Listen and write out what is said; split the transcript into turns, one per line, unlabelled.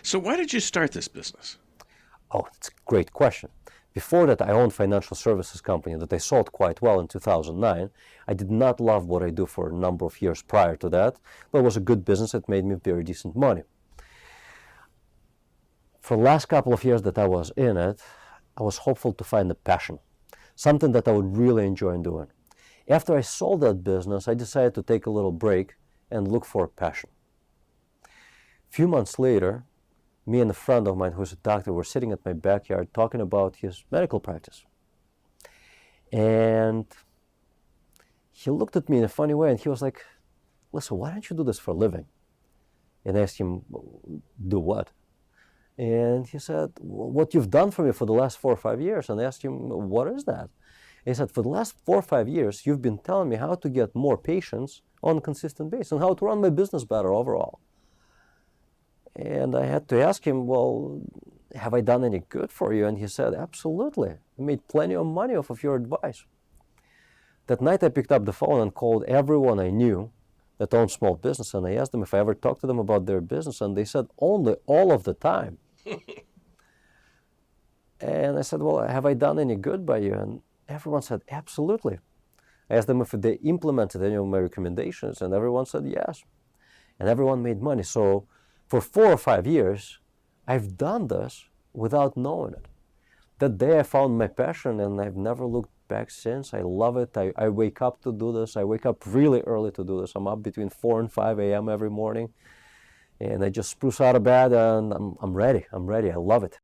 So why did you start this business?
Oh, it's a great question. Before that, I owned a financial services company that I sold quite well in 2009. I did not love what I do for a number of years prior to that, but it was a good business. It made me very decent money. For the last couple of years that I was in it, I was hopeful to find a passion, something that I would really enjoy doing. After I sold that business, I decided to take a little break and look for a passion. A few months later, me and a friend of mine who's a doctor were sitting at my backyard talking about his medical practice. And he looked at me in a funny way and he was like, listen, why don't you do this for a living? And I asked him, do what? And he said, what you've done for me for the last 4 or 5 years. And I asked him, what is that? And he said, for the last 4 or 5 years, you've been telling me how to get more patients on a consistent basis and how to run my business better overall. And I had to ask him, well, have I done any good for you? And he said, absolutely. I made plenty of money off of your advice. That night I picked up the phone and called everyone I knew that owned small business, and I asked them if I ever talked to them about their business, and they said only all of the time. And I said, well, have I done any good by you? And everyone said, absolutely. I asked them if they implemented any of my recommendations, and everyone said yes. And everyone made money. So for 4 or 5 years, I've done this without knowing it. That day I found my passion, and I've never looked back since. I love it. I wake up to do this. I wake up really early to do this. I'm up between 4 and 5 a.m. every morning. And I just spruce out of bed, and I'm ready. I'm ready. I love it.